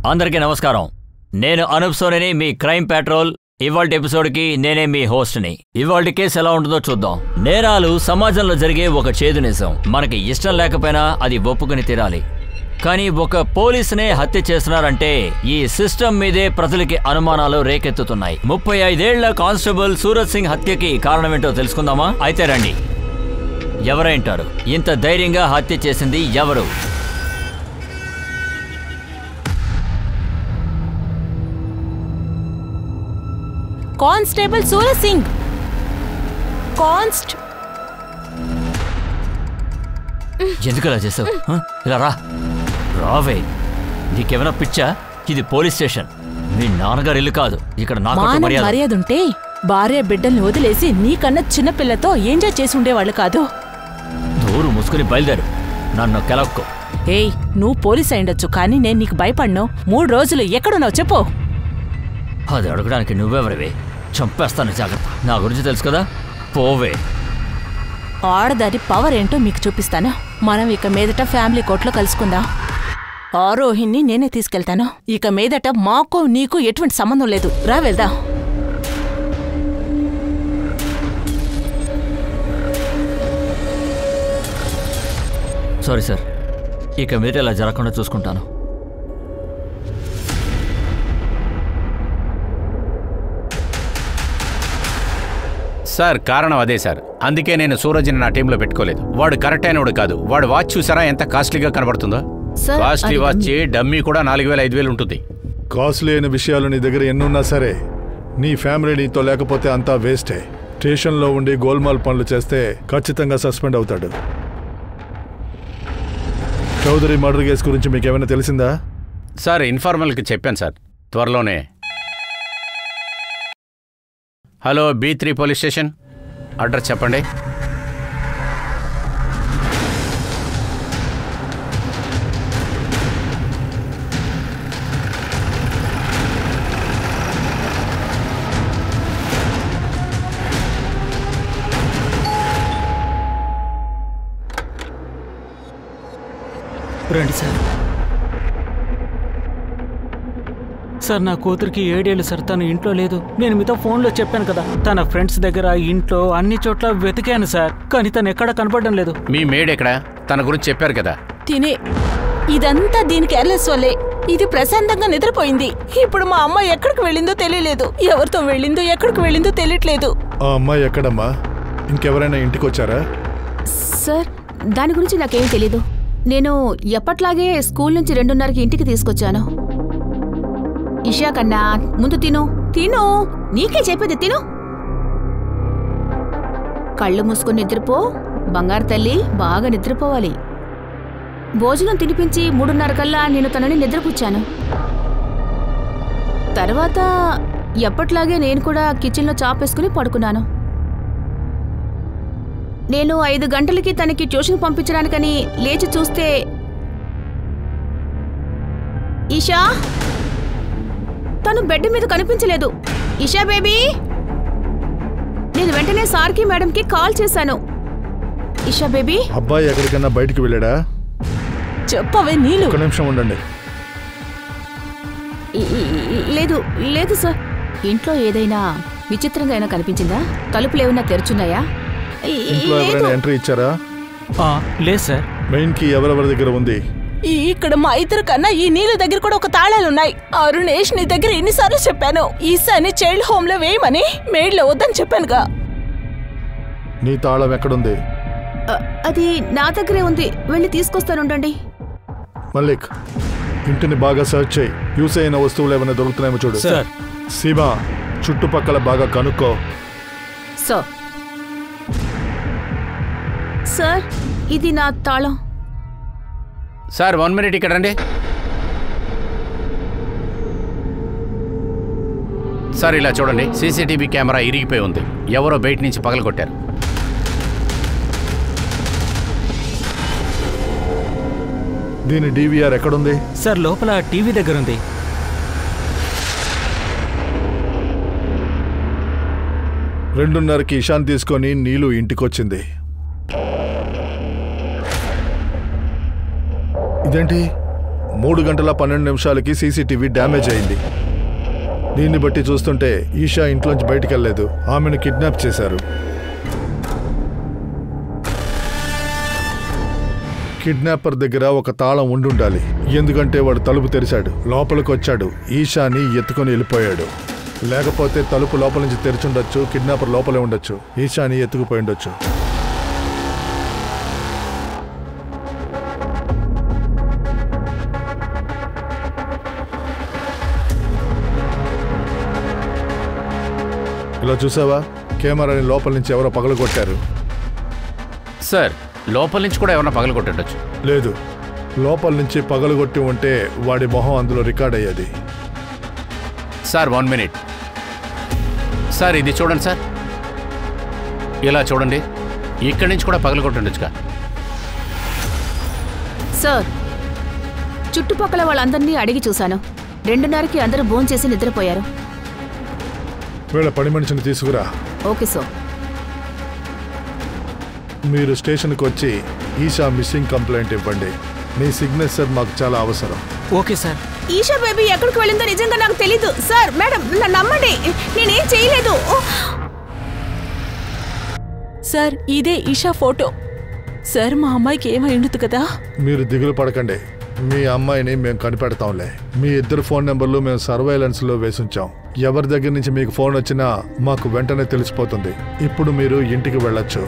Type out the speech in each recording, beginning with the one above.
అందరికీ నమస్కారం. నేను అనూప్ సోనేని, మీ క్రైమ్ పెట్రోల్. ఇవాల్టి ఎపిసోడ్కి నేనే మీ హోస్ట్ని. ఇవాల్టి కేసు ఎలా ఉంటుందో చూద్దాం. నేరాలు సమాజంలో జరిగే ఒక చేదు నిజం. మనకి ఇష్టం లేకపోయినా అది ఒప్పుకుని తీరాలి. కానీ ఒక పోలీసునే హత్య చేస్తున్నారంటే ఈ సిస్టమ్ మీదే ప్రజలకి అనుమానాలు రేకెత్తుతున్నాయి. 35 ఏళ్ల కానిస్టేబుల్ సూరజ్ సింగ్ హత్యకి కారణమేంటో తెలుసుకుందామా? అయితే రండి. ఎవరైంటారు? ఇంత ధైర్యంగా హత్య చేసింది ఎవరు? కానిస్టేబుల్ సూరజ్ సింగ్. ఎందుకు ఇలా చేసావు? ఇలా రావే. నీకేమైనా పిచ్చా? ఇది పోలీస్ స్టేషన్, మీ నాన్నగారు ఇల్లు కాదు. ఇక్కడ నాకు మర్యాద ఉంటే భార్య బిడ్డల్ని వదిలేసి నీకన్నా చిన్నపిల్లతో ఎంజాయ్ చేసి ఉండేవాళ్ళు కాదు. దూరు మూసుకుని బయలుదేరు, నన్ను కెలక్కు. ఏయ్, నువ్వు పోలీస్ అయిండొచ్చు, కానీ నేను నీకు భయపడ్ను. 3 రోజులు ఎక్కడున్నావు చెప్పు. అది అడగడానికి నువ్వెవరివే? చంపేస్తాను, జాగ్రత్త. నా గురించి తెలుసు కదా, పోవే. ఆడదారి పవర్ ఏంటో మీకు చూపిస్తాను. మనం ఇక మీదట ఫ్యామిలీ కోర్టులో కలుసుకుందాం. ఆరోహిణ్ణి నేనే తీసుకెళ్తాను. ఇక మీదట మాకు నీకు ఎటువంటి సంబంధం లేదు. రా వెళ్దాం. సారీ సార్, ఇక మీదట ఇలా జరగకుండా చూసుకుంటాను. సార్, కారణం అదే సార్. అందుకే నేను సూరజ్ని నా టీంలో పెట్టుకోలేదు. వాడు కరెక్ట్ అయినవాడు కాదు. వాడు వాచ్ చూసారా ఎంత కాస్ట్లీగా కనబడుతుందో? కాస్ట్లీ వాచ్, డమ్మీ కూడా 4000-5000 ఉంటుంది. కాస్ట్లీ అయిన విషయాలు నీ దగ్గర ఎన్నున్నా సరే నీ ఫ్యామిలీ నీతో లేకపోతే అంతా వేస్టే. స్టేషన్లో ఉండి గోల్మాల్ పనులు చేస్తే ఖచ్చితంగా సస్పెండ్ అవుతాడు. చౌదరి మర్డర్ కేసు గురించి మీకేమైనా తెలిసిందా? సార్, ఇన్ఫార్మల్కి చెప్పాను సార్, త్వరలోనే. Hello, B3 police station. Address చెప్పండి. రండి సార్. సార్, నా కూతురికి 7 ఏళ్ళు సార్. తను ఇంట్లో లేదు. నేను మీతో ఫోన్లో చెప్పాను కదా, తన ఫ్రెండ్స్ దగ్గర, ఇంట్లో, అన్ని చోట్ల వెతికాను సార్. కానీ తను ఎక్కడ కనపడడం లేదు. మీ మేడ్ ఎక్కడ? తన గురించి చెప్పారు కదా. తినే ఇదంతా దీనికి కేర్లెస్ వల్లే. ఇది ప్రశాంతంగా నిద్రపోయింది. ఇప్పుడు మా అమ్మ ఎక్కడికి వెళ్ళిందో తెలియలేదు. ఎవరితో వెళ్ళిందో ఎక్కడికి వెళ్ళిందో తెలియట్లేదు. ఆ అమ్మాయి ఎక్కడమ్మా? ఇంకెవరైనా ఇంటికి వచ్చారా? సార్, దాని గురించి నాకేం తెలీదు. నేను ఎప్పట్లాగే స్కూల్ నుంచి 2:30కి ఇంటికి తీసుకొచ్చాను. ఇషా కన్నా, ముందు తిను. నీకే చెప్పేది, తిను. కళ్ళు మూసుకుని నిద్రపో బంగారు తల్లి, బాగా నిద్రపోవాలి. భోజనం తినిపించి 3:30 కల్లా నేను తనని నిద్రపుచ్చాను. తర్వాత ఎప్పట్లాగే నేను కూడా కిచెన్లో చాపేసుకుని పడుకున్నాను. నేను 5 గంటలకి తనకి ట్యూషన్ పంపించడానికని లేచి చూస్తే ఈషా తను బెడ్ మీద కనిపించలేదు. ఈషా బేబీ. నేను వెంటనే సార్కి మేడంకి కాల్ చేశాను. ఈషా బేబీ, అబ్బాయి ఎక్కడికన్నా బయటికి వెళ్ళాడా? చెప్పవే నీళ్ళు. ఒక నిమిషం ఉండండి. లేదు సార్. ఇంట్లో ఏదైనా విచిత్రంగా అయినా కనిపించిందా? తలుపులు ఏమైనా తెరుచున్నాయా? ఇంట్లో ఎవరైనా ఎంట్రీ ఇచ్చారా? లేదు సార్. మెయిన్ కి ఎవరెవరి దగ్గర ఉంది? ఇక్కడ మా ఇద్దరు కన్నా ఈ నీళ్ళ దగ్గర కూడా ఒక తాళాలున్నాయి. అరుణేష్ నీ దగ్గర ఎన్నిసార్లు చెప్పాను ఈసాని చైల్డ్ హోమ్ లో వేయమని. మేడ్లో వద్దని చెప్పానుగా. నీ తాళం ఎక్కడుంది? అది నా దగ్గరే ఉంది. వెళ్ళి తీసుకొస్తానుండండి. మల్లిక్, ఇంటిని బాగా సర్చ్ చేయి. యూస్ అయిన వస్తువులు ఏమైనా దొరుకుతున్నాయేమో చూడు. సీమా, చుట్టుపక్కల బాగా కనుక్కో. సార్, ఇది నా తాళం. సార్, 1 మినిట్ ఇక్కడ రండి. సార్, ఇలా చూడండి. సీసీటీవీ కెమెరా ఇరిగిపోయి ఉంది. ఎవరో బయట నుంచి పగలగొట్టారు. దీని డివిఆర్ ఎక్కడుంది? సార్, లోపల టీవీ దగ్గర ఉంది. రెండున్నరకి ఇషాన్ తీసుకొని నీలు ఇంటికొచ్చింది. ఇదేంటి 3:12 సీసీటీవీ డ్యామేజ్ అయింది. దీన్ని బట్టి చూస్తుంటే ఈషా ఇంట్లోంచి బయటికెళ్ళలేదు. ఆమెను కిడ్నాప్ చేశారు. కిడ్నాపర్ దగ్గర ఒక తాళం ఉండుండాలి. ఎందుకంటే వాడు తలుపు తెరిచాడు, లోపలికి వచ్చాడు, ఈషాని ఎత్తుకొని వెళ్ళిపోయాడు. లేకపోతే తలుపు లోపల నుంచి తెరిచుండొచ్చు, కిడ్నాపర్ లోపలే ఉండొచ్చు, ఈషాని ఎత్తుకుపోయి ఉండొచ్చు. ఇలా చూసావా, కెమెరాని లోపల నుంచి ఎవరో పగలగొట్టారు. సార్, లోపల నుంచి కూడా ఎవరన్నా పగలగొట్టుండొచ్చు. లేదు, లోపల నుంచి పగలగొట్టి ఉంటే వాడి మొహం అందులో రికార్డ్ అయ్యేది. Sir 1 minute. సార్ ఇది చూడండి సార్, ఇలా చూడండి, ఇక్కడి నుంచి కూడా పగలగొట్టుండొచ్చుగా. సార్, చుట్టుపక్కల వాళ్ళందరినీ అడిగి చూశాను. 2:30కి అందరూ భోంచేసి నిద్రపోయారు. వీళ్ళ పని మనిషిని తీసుకురా. Okay sir. మీరు స్టేషన్కి వచ్చి ఈషా మిస్సింగ్ కంప్లైంట్ ఇవ్వండి. మీ సిగ్నేచర్ మాకు చాలా అవసరం. Okay sir. ఈషా బేబీ ఎక్కడికి వెళ్ళిందో నిజంగా నాకు తెలీదు సార్. మేడం, నన్ను నమ్మండి, నేనేం చేయలేదు. సార్, ఇదే ఈషా ఫోటో. సార్, మా అమ్మాయికి ఏమైండుతుంది కదా. మీరు దిగులు పడకండి, మీ అమ్మాయిని మేము కనిపెడతాంలే. మీ 2 ఫోన్ నెంబర్లు మేము సర్వైలెన్స్లో వేసుంచాం. ఎవరి దగ్గర నుంచి మీకు ఫోన్ వచ్చినా మాకు వెంటనే తెలిసిపోతుంది. ఇప్పుడు మీరు ఇంటికి వెళ్ళొచ్చు.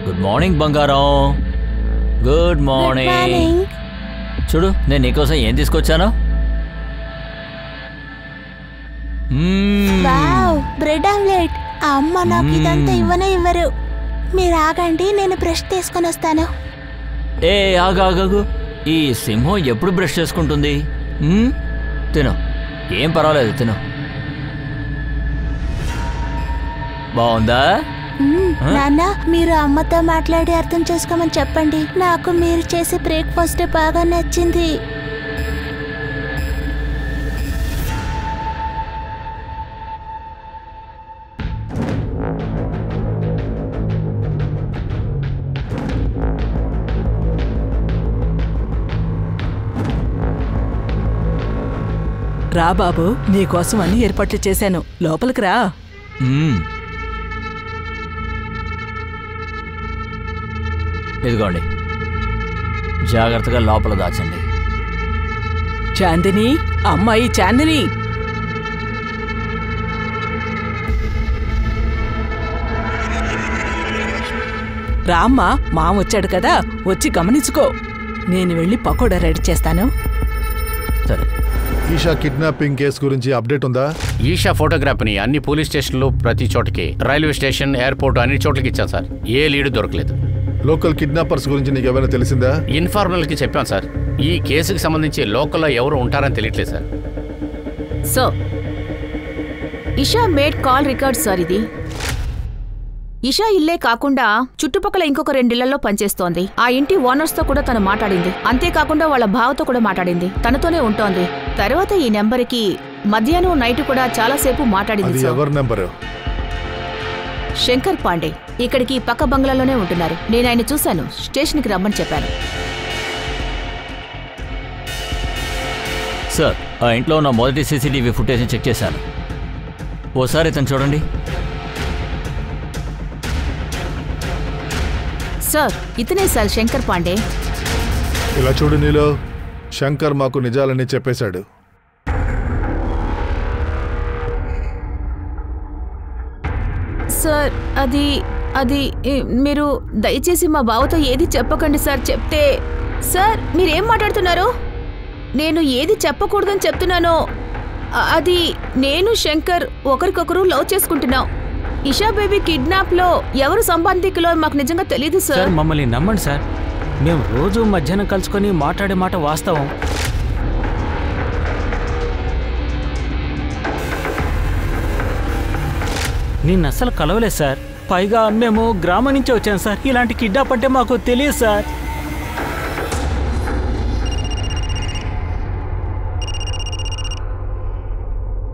గుడ్ మార్నింగ్ బంగారం. Good morning. చూడు, నేను నీకోసం ఏం తీసుకొచ్చాను. Bread omelette. అమ్మ నాకు ఇదంతా ఇవ్వనే ఇవ్వరు. మీరు ఆగండి, నేను బ్రష్ తీసుకొని వస్తాను. ఏ ఆగాగు, ఈ సింహం ఎప్పుడు బ్రష్ చేసుకుంటుంది? తిను, ఏం పర్వాలేదు, తిను. బాగుందా? నాన్న, మీరు అమ్మతో మాట్లాడి అర్థం చేసుకోమని చెప్పండి. నాకు మీరు చేసే బ్రేక్ఫాస్ట్ బాగా నచ్చింది. రా బాబు, నీకోసం అన్ని ఏర్పాట్లు చేశాను, లోపలికి రా. ఇదిగోండి, జాగ్రత్తగా లోపల దాచండి. చాందిని, అమ్మాయి చాందిని. రామ్మా, మామ వచ్చాడు కదా, వచ్చి గమనించుకో. నేను వెళ్ళి పకోడా రెడీ చేస్తాను. సరే. ఈషా కిడ్నాపింగ్ కేసు గురించి అప్డేట్ ఉందా? ఈషా ఫోటోగ్రాఫ్ని అన్ని పోలీస్ స్టేషన్లు, ప్రతి చోటకి, రైల్వే స్టేషన్, ఎయిర్పోర్ట్, అన్ని చోట్లకి ఇచ్చాం సార్. ఏ లీడ్ దొరకలేదు. లోకల్ కిడ్నాపర్స్ గురించి నీకు ఏమైనా తెలిసిందా? ఇన్ఫార్మల్కి చెప్పాం సార్. ఈ కేసుకి సంబంధించి లోకల్లో ఎవరు ఉంటారని తెలియట్లేదు sir. So Isha made call record sir ఇది. ఇషా ఇల్లే కాకుండా చుట్టుపక్కల ఇంకొక 2 ఇళ్లలో పనిచేస్తోంది. ఆ ఇంటి ఓనర్స్తో కూడా తను మాట్లాడింది. అంతేకాకుండా వాళ్ళ బావతో కూడా మాట్లాడింది. తనతోనే ఉంటోంది. తర్వాత ఈ నెంబర్కి మధ్యాహ్నం నైట్ కూడా చాలాసేపు మాట్లాడింది. ఎవరి నెంబరు? శంకర్ పాండే. ఇక్కడికి పక్క బంగ్లాలోనే ఉంటున్నారు. నేను ఆయన చూశాను, స్టేషన్కి రమ్మని చెప్పాను. సార్, ఆ ఇంట్లో ఉన్న మొదటి సీసీటీవీ ఫుటేజ్ని చెక్ చేశాను. ఓసారి తను చూడండి. సార్, ఇతనే సార్ శంకర్ పాండే. ఇలా చూడు నీలో, శంకర్ మాకు నిజాలన్నీ చెప్పేశాడు. సార్, అది మీరు దయచేసి మా బావతో ఏది చెప్పకండి సార్. చెప్తే సార్, మీరేం మాట్లాడుతున్నారు? నేను ఏది చెప్పకూడదని చెప్తున్నాను. అది నేను శంకర్ ఒకరికొకరు లవ్ చేసుకుంటున్నాం. ఇషా బేబీ కిడ్నాప్ లో ఎవరు సంబంధికులో మాకు నిజంగా తెలీదు సార్. సార్ మమ్మల్ని నమ్మండి సార్, మేము రోజు మధ్యాహ్నం కలుసుకొని మాట్లాడే మాట వాస్తవం. నిన్న అస్సలు కలవలేదు సార్. పైగా మేము గ్రామం నుంచి వచ్చాం సార్. ఇలాంటి కిడ్నాప్ అంటే మాకు తెలియదు సార్.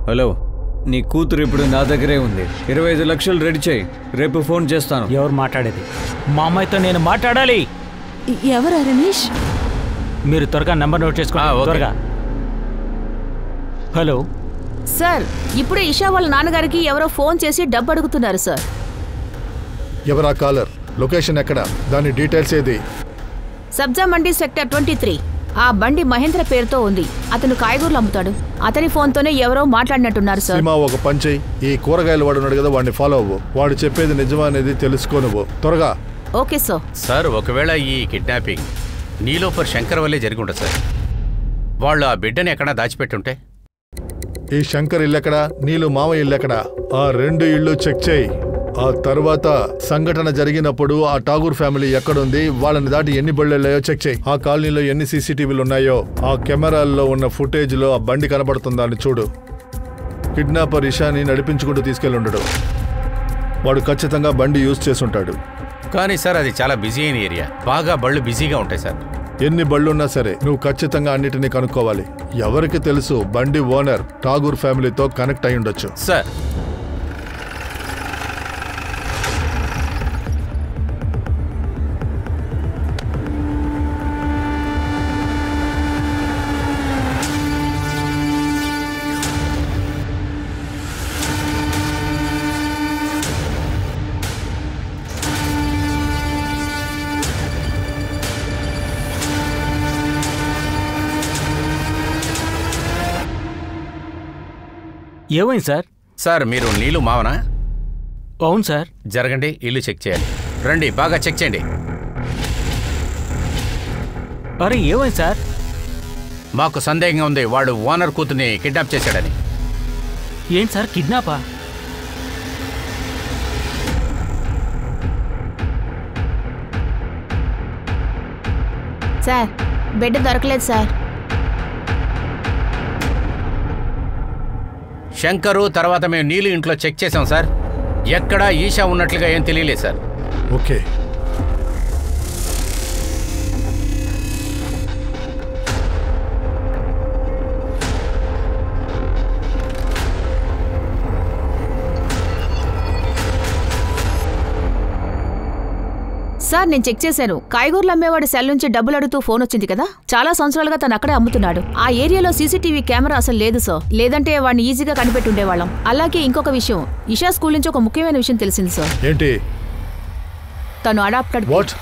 హలో, నీ కూతురు ఇప్పుడు నా దగ్గరే ఉంది. 25 లక్షలు రెడీ చేయి, రేపు ఫోన్ చేస్తాను. ఎవరు మాట్లాడేది? మా అమ్మాయితో నేను మాట్లాడాలి. ఎవరు రమేష్? మీరు త్వరగా నంబర్ నోట్ చేసుకోండి. త్వరగా. హలో సార్, ఇప్పుడే ఇషా వాళ్ళ నాన్నగారికి ఎవరో ఫోన్ చేసి డబ్బు అడుగుతున్నారు సార్. ఎవరా కాలర్? లొకేషన్ ఎక్కడ? దాని డీటెయిల్స్ ఏది? సబ్జా మండీ సెక్టర్ 23. ఆ బండి మహేంద్ర పేరుతో ఉంది. అతను కాయగూరలు అమ్ముతాడు. అతని ఫోన్తోనే ఎవరో మాట్లాడినట్టున్నారు సార్. సీమా, ఒక పని చెయ్యి. ఈ కూరగాయలు వాడు ఉన్నాడు కదా, వాడిని ఫాలో అవ్వు. వాడు చెప్పేది నిజమా అనేది తెలుసుకోనువ్వు త్వరగా. Okay sir. సార్, ఒకవేళ ఈ కిడ్నాపింగ్ నీలోఫర్ శంకర్ వల్లే జరిగి ఉంటుంది సార్. వాళ్ళు ఆ బిడ్డని ఎక్కడా దాచిపెట్టుంటే. ఈ శంకర్ ఇల్లెక్కడా? నీలు మామ ఇల్లెక్కడా? ఆ 2 ఇళ్ళు చెక్ చేయి. ఆ తర్వాత సంఘటన జరిగినప్పుడు ఆ ఠాగూర్ ఫ్యామిలీ ఎక్కడుంది, వాళ్ళని దాటి ఎన్ని బళ్ళెళ్ళాయో చెక్ చేయి. ఆ కాలనీలో ఎన్ని సీసీటీవీలు ఉన్నాయో, ఆ కెమెరాల్లో ఉన్న ఫుటేజ్ లో ఆ బండి కనబడుతుందా అని చూడు. కిడ్నాపర్ ఇషాని నడిపించుకుంటూ తీసుకెళ్ళుండడు. వాడు ఖచ్చితంగా బండి యూజ్ చేసుంటాడు. కానీ సార్, అది చాలా బిజీ అయిన ఏరియా. బాగా బళ్ళు బిజీగా ఉంటాయి సార్. ఎన్ని బళ్ళున్నా సరే నువ్వు ఖచ్చితంగా అన్నిటినీ కనుక్కోవాలి. ఎవరికి తెలుసు, బండి ఓనర్ ఠాగూర్ ఫ్యామిలీతో కనెక్ట్ అయి ఉండొచ్చు. సార్, ఏమైంది సార్? సార్, మీరు నీలు మావనా? అవును సార్. జరగండి, ఇల్లు చెక్ చేయాలి. రండి, బాగా చెక్ చేయండి. అరే ఏమైంది సార్? మాకు సందేహంగా ఉంది, వాడు ఓనర్ కూతుర్ని కిడ్నాప్ చేశాడని. ఏంటి సార్, కిడ్నాపా? సార్, బెడ్ దొరకలేదు సార్. శంకరు తర్వాత మేము నీలు ఇంట్లో చెక్ చేసాం సార్. ఎక్కడా ఈషా ఉన్నట్లుగా ఏం తెలియలేదు సార్. ఓకే, సార్, నేను చెక్ చేశాను. కాయగూరలు అమ్మేవాడి సెల్ నుంచి డబ్బులు అడుగుతూ ఫోన్ వచ్చింది కదా, చాలా సంవత్సరాలుగా తను అక్కడే అమ్ముతున్నాడు. ఆ ఏరియాలో సీసీటీవీ కెమెరా అసలు లేదు సార్. లేదంటే వాడిని ఈజీగా కనిపెట్టుండేవాళ్ళం. అలాగే ఇంకొక విషయం, ఇషా స్కూల్ నుంచి ఒక ముఖ్యమైన విషయం తెలిసింది సార్. ఏంటి? తను అడాప్టెడ్. వాట్?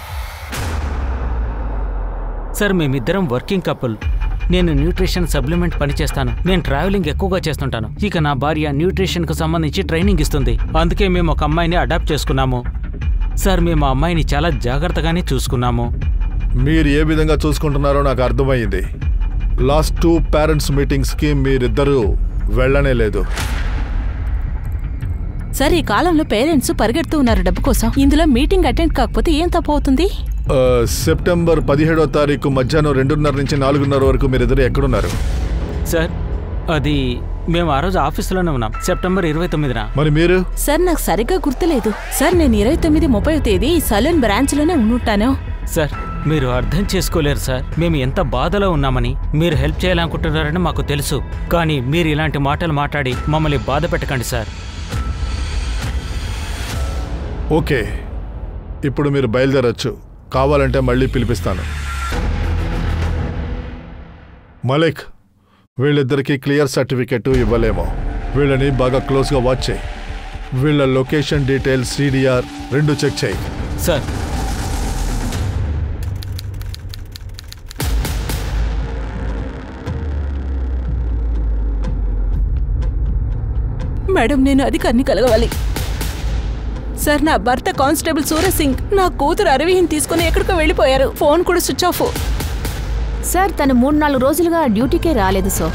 సార్, మేమిద్దరం వర్కింగ్ కపుల్. నేను న్యూట్రిషన్ సప్లిమెంట్ పనిచేస్తాను. నేను ట్రావెలింగ్ ఎక్కువగా చేస్తుంటాను. ఇక నా భార్య న్యూట్రిషన్కు సంబంధించి ట్రైనింగ్ ఇస్తుంది. అందుకే మేము ఒక అమ్మాయిని అడాప్ట్ చేసుకున్నాము. సార్, మేము ఆ అమ్మాయిని చాలా జాగ్రత్తగానే చూసుకున్నాము. మీరు ఏ విధంగా చూసుకుంటున్నారో నాకు అర్థమైంది. లాస్ట్ 2 పేరెంట్స్ మీటింగ్స్కి మీరిద్దరూ వెళ్ళనే లేదు. సార్, ఈ కాలంలో పేరెంట్స్ పరిగెడుతూ ఉన్నారు డబ్బు కోసం. ఇందులో మీటింగ్ అటెండ్ కాకపోతే ఏం తప్పు అవుతుంది? సెప్టెంబర్ 17వ తారీఖు మధ్యాహ్నం 2:30 నుంచి 4:30 వరకు మీరిద్దరు ఎక్కడున్నారు? సార్, అది మేము ఆ రోజు ఆఫీసులోనే ఉన్నాం. సెప్టెంబర్ 29న. మరి మీరు? సార్, నాకు సరిగ్గా గుర్తులేదు సార్. నేను 29-30వ తేదీ సలూన్ బ్రాంచ్ లోనే ఉంటాను. సార్, మీరు అర్థం చేసుకోలేరు సార్. మేము ఎంత బాధలో ఉన్నామని. మీరు హెల్ప్ చేయాలనుకుంటున్నారని మాకు తెలుసు. కానీ మీరు ఇలాంటి మాటలు మాట్లాడి మమ్మల్ని బాధ పెట్టకండి సార్. ఓకే, ఇప్పుడు మీరు బయలుదేరొచ్చు. కావాలంటే మళ్ళీ పిలిపిస్తాను. మలిక్, వీళ్ళిద్దరికీ క్లియర్ సర్టిఫికెట్ ఇవ్వలేమో. వీళ్ళని బాగా క్లోజ్గా వాచ్ చేయి. వీళ్ళ లొకేషన్ డీటెయిల్స్, CDR 2 చెక్ చేయి. సార్, మేడం, నేను అధికారిని కలగవాలి. సార్, నా భర్త కానిస్టేబుల్ సూరజ్ సింగ్ నా కూతురు అరవిహిని తీసుకుని ఎక్కడికో వెళ్ళిపోయారు. ఫోన్ కూడా స్విచ్ ఆఫ్. సార్, తను 3-4 రోజులుగా డ్యూటీకే రాలేదు సార్.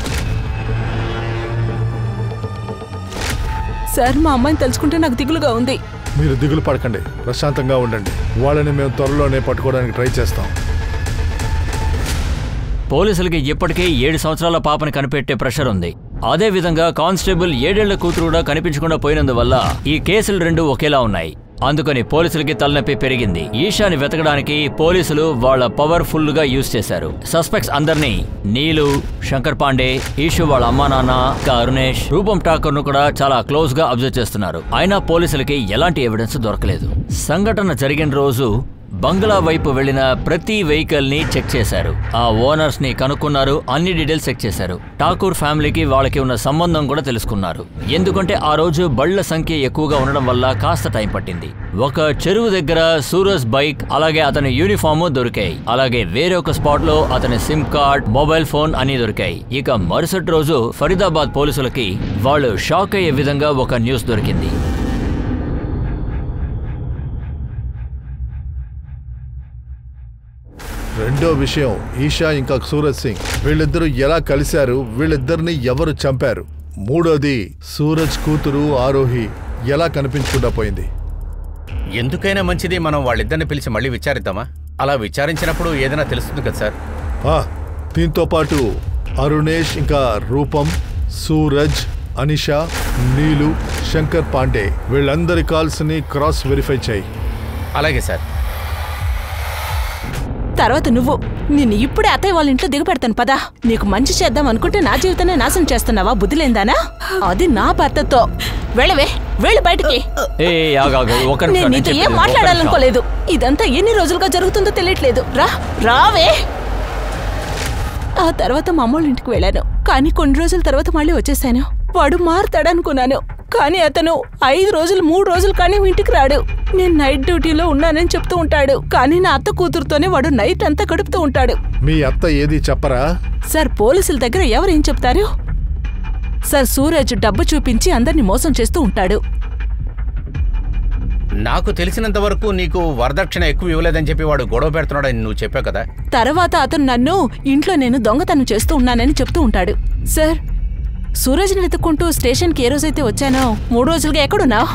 సార్ మా అమ్మాయిని తలుచుకుంటే నాకు దిగులుగా ఉంది. మీరు దిగులు పడకండి, ప్రశాంతంగా ఉండండి. వాళ్ళని మేము త్వరలోనే పట్టుకోవడానికి ట్రై చేస్తాం. పోలీసులకి ఇప్పటికే 7 సంవత్సరాల పాపని కనిపెట్టే ప్రెషర్ ఉంది. అదే విధంగా కానిస్టేబుల్ 7 ఏళ్ల కూతురు కూడా కనిపించకుండా పోయినందువల్ల ఈ కేసులు 2 ఒకేలా ఉన్నాయి. అందుకని పోలీసులకి తలనొప్పి పెరిగింది. ఈషాని వెతకడానికి పోలీసులు వాళ్ళ పవర్ఫుల్ గా యూజ్ చేశారు. సస్పెక్ట్స్ అందరినీ నీలు, శంకర్ పాండే, ఈషు వాళ్ళ అమ్మా నాన్న, అరుణేష్, రూపం ఠాకూర్ ను కూడా చాలా క్లోజ్ గా అబ్జర్వ్ చేస్తున్నారు. అయినా పోలీసులకి ఎలాంటి ఎవిడెన్స్ దొరకలేదు. సంఘటన జరిగిన రోజు బంగ్లా వైపు వెళ్లిన ప్రతి వెహికల్ ని చెక్ చేశారు. ఆ ఓనర్స్ ని కనుక్కున్నారు. అన్ని డీటెయిల్స్ చెక్ చేశారు. ఠాకూర్ ఫ్యామిలీకి వాళ్ళకి ఉన్న సంబంధం కూడా తెలుసుకున్నారు. ఎందుకంటే ఆ రోజు బళ్ల సంఖ్య ఎక్కువగా ఉండడం వల్ల కాస్త టైం పట్టింది. ఒక చెరువు దగ్గర సూరజ్ బైక్ అలాగే అతని యూనిఫామ్ దొరికాయి. అలాగే వేరే ఒక స్పాట్ లో అతని సిమ్ కార్డ్, మొబైల్ ఫోన్ అన్ని దొరికాయి. ఇక మరుసటి రోజు ఫరీదాబాద్ పోలీసులకి వాళ్ళు షాక్ అయ్యే విధంగా ఒక న్యూస్ దొరికింది. రెండో విషయం, ఈషా ఇంకా సూరజ్ సింగ్ వీళ్ళిద్దరూ ఎలా కలిశారు, వీళ్ళిద్దరిని ఎవరు చంపారు. మూడోది, సూరజ్ కూతురు ఆరోహి ఎలా కనిపించకుండా పోయింది. ఎందుకైనా మంచిది మనం వాళ్ళిద్దరిని పిలిచి మళ్ళీ విచారిద్దామా? అలా విచారించినప్పుడు ఏదైనా తెలుస్తుంది కదా సార్. దీంతో పాటు అరుణేష్ ఇంకా రూపం, సూరజ్, అనిషా, నీలు, శంకర్ పాండే వీళ్ళందరి కాల్స్ ని క్రాస్ వెరిఫై చేయి. అలాగే సార్. తర్వాత నువ్వు నిన్ను ఇప్పుడే అత్తయ్య వాళ్ళ ఇంట్లో దిగపెడతాను పదా. నీకు మంచి చేద్దాం అనుకుంటే నా జీవితాన్ని నాశనం చేస్తున్నావా? బుద్ధిలేందానా? అది నా భర్తతో. వెళ్ళవే, వెళ్ళి బయటికి. నేను నీతో ఏం మాట్లాడాలనుకోలేదు. ఇదంతా ఎన్ని రోజులుగా జరుగుతుందో తెలియట్లేదు. రావే. ఆ తర్వాత మా అమ్మోళ్ళ ఇంటికి వెళ్ళాను. కానీ కొన్ని రోజుల తర్వాత మళ్ళీ వచ్చేసాను. వాడు మారుతాడనుకున్నాను. కానీ అతను 5 రోజులు 3 రోజులు కానీ ఇంటికి రాడు. నేను నైట్ డ్యూటీలో ఉన్నానని చెప్తూ ఉంటాడు. కానీ నా అత్త కూతురుతోనే వాడు నైట్ అంతా గడుపుతూ ఉంటాడు. మీ అత్త ఏది చెప్పరా? సార్ పోలీసుల దగ్గర ఎవరేం చెప్తారు సార్? సూరజ్ డబ్బు చూపించి అందరినీ మోసం చేస్తూ ఉంటాడు. నాకు తెలిసినంత వరకు నీకు వరదక్షిణ ఎక్కువ ఇవ్వలేదని చెప్పి వాడు గొడవ పెడుతున్నాడని నువ్వు చెప్పావు కదా. తర్వాత అతను నన్ను ఇంట్లో నేను దొంగతనం చేస్తూ ఉన్నానని చెప్తూ ఉంటాడు. సార్ సూరజ్ని వెతుక్కుంటూ స్టేషన్కి ఏ రోజైతే వచ్చానో 3 రోజులుగా ఎక్కడున్నావు?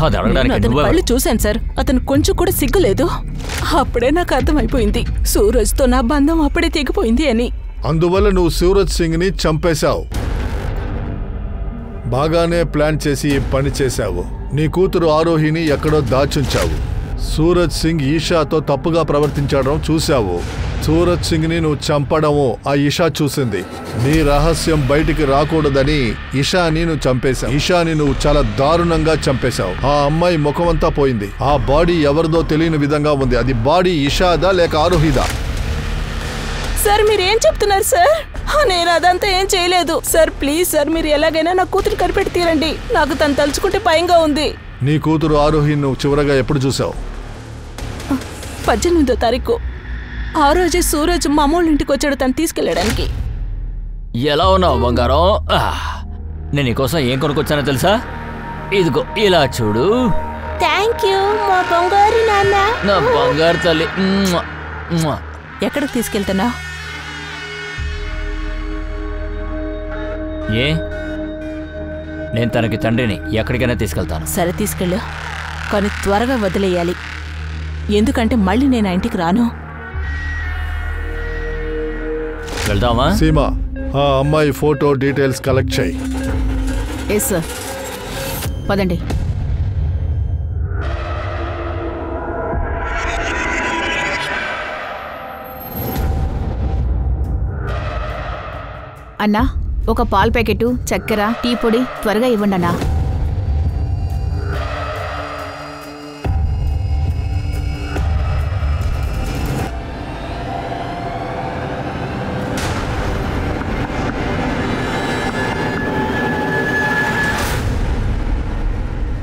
అతని కళ్ళు చూశాను సార్. అతను కొంచెం కూడా సిగ్గులేదు. అప్పుడే నాకు అర్థమైపోయింది సూరజ్తో నా బంధం అప్పుడే తెగిపోయింది అని. అందువల్ల నువ్వు సూరజ్ సింగ్ ని చంపేశావు. బాగానే ప్లాన్ చేసి పని చేశావు. నీ కూతురు ఆరోహిని ఎక్కడో దాచుంచావు. సూరజ్ సింగ్ ఈషాతో తప్పుగా ప్రవర్తించడం చూశావు. సూరజ్ సింగ్ ని నువ్వు చంపడము ఆ ఇషా చూసింది. నీ రహస్యం బయటికి రాకూడదని ఇషాని నువ్వు చంపేశావు. ఇషాని నువ్వు చాలా దారుణంగా చంపేశావు. ఆ అమ్మాయి ముఖమంతా పోయింది. ఆ బాడీ ఎవరిదో తెలియని విధంగా ఉంది. అది బాడీ ఇషాదా లేక ఆరోహిదా? సార్ మీరేం చెప్తున్నారు సార్? నేను అదంతా ఏం చేయలేదు సార్. ప్లీజ్ సార్, మీరు ఎలాగైనా నా కూతురు కనిపెట్టి తీరండి. నాకు తను తలుచుకుంటే భయంగా ఉంది. నీ కూతురు ఆరోహిని నువ్వు చివరగా ఎప్పుడు చూసావు? 18వ తారీఖు. ఆ రోజే సూరజ్ మా అమ్మోళ్ళ ఇంటికి వచ్చాడు తను తీసుకెళ్ళడానికి. ఎలా ఉన్నావు బంగారం? నేను నీకోసం ఏం కొనుక్కొచ్చానో తెలుసా? ఇదిగో ఇలా చూడు. థ్యాంక్ యూ మా బంగారు నాన్న. నా బంగారు తల్లి. ఎక్కడికి తీసుకెళ్తున్నా? ఏ నేను తనకి తండ్రిని, ఎక్కడికైనా తీసుకెళ్తాను. సరే తీసుకెళ్ళు, కానీ త్వరగా వదిలేయాలి. ఎందుకంటే మళ్ళీ నేను ఆ ఇంటికి రాను. వెళ్దామా? సీమా, ఆ అమ్మాయి ఫోటో డీటెయిల్స్ కలెక్ట్ చేయి. Yes sir. పదండి. అన్నా, ఒక పాల ప్యాకెట్, చక్కెర, టీ పొడి త్వరగా ఇవ్వండి అన్నా.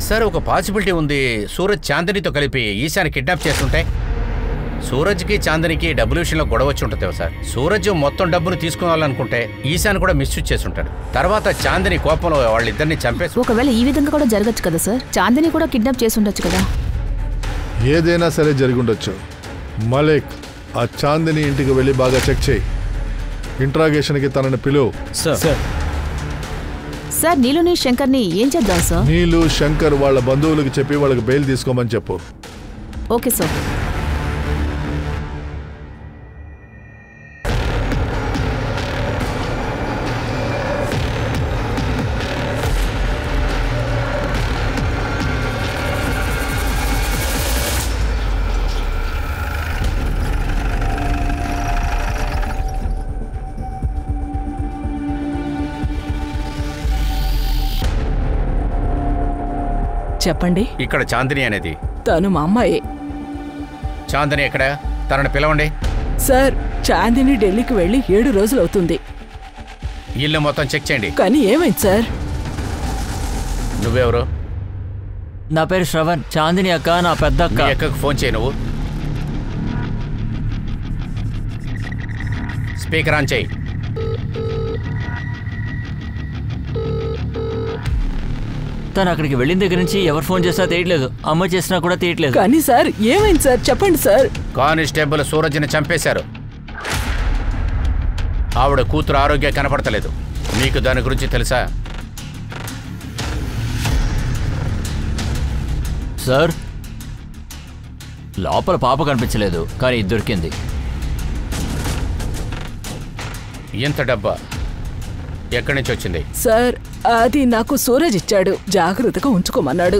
సార్, ఒక పాసిబిలిటీ ఉంది. సూరజ్ చాందనితో కలిపి ఈశాని కిడ్నాప్ చేస్తుంటే సూరజ్కి చాందనికి డబ్బుల విషయంలో గొడవ వచ్చి ఉంటుంది సార్. సూరజ్ మొత్తం డబ్బును తీసుకోవాలనుకుంటే ఈశాన్ కూడా మిస్యూజ్ చేస్తుంటాడు. తర్వాత చాందని కోపంలో వాళ్ళిద్దరిని చంపేసి. ఒకవేళ ఈ విధంగా కూడా జరగచ్చు కదా సార్? చాందని కూడా కిడ్నాప్ చేసి ఉండొచ్చు కదా? ఏదైనా సరే జరిగి ఉండొచ్చు. మలిక్, ఆ చాందిని ఇంటికి వెళ్ళి బాగా చెక్ చేయి. ఇంట్రాగేషన్కి తనని పిలువు. సార్. సార్ నీలుని శంకర్ని ఏం చేద్దాం సార్? నీలు శంకర్ వాళ్ళ బంధువులకు చెప్పి వాళ్ళకి బెయిల్ తీసుకోమని చెప్పు. Okay sir. చెప్పండి. ఇక్కడ చాందిని అనేది తను మా అమ్మాయే. చాందిని ఎక్కడ? తనని పిలవండి. సార్ చాందిని ఢిల్లీకి వెళ్ళి 7 రోజులు అవుతుంది. ఇల్లు మొత్తం చెక్ చేయండి. కానీ ఏమైంది సార్? నువ్వెవరు? నా పేరు శ్రవణ్. చాందిని అక్క నా పెద్ద అక్క. మీ అక్కకు ఫోన్ చేయి. నువ్వు స్పీకర్ ఆన్ చేయి. తను అక్కడికి వెళ్ళిన దగ్గర నుంచి ఎవరు ఫోన్ చేసినా తీయట్లేదు. అమ్మ చేసినా కూడా తీయట్లేదు. కానీ సార్ ఏమైంది సార్? చెప్పండి సార్. కానిస్టేబుల్ సూరజ్ని చంపేశారు. ఆవిడ కూతురు ఆరోగ్యం కనపడతలేదు. మీకు దాని గురించి తెలుసా? సార్ లోపల పాప కనిపించలేదు, కానీ ఇది దొరికింది. ఎంత డబ్బా? ఎక్కడి నుంచి వచ్చింది? సార్ అది నాకు సూరజ్ ఇచ్చాడు, జాగ్రత్తగా ఉంచుకోమన్నాడు.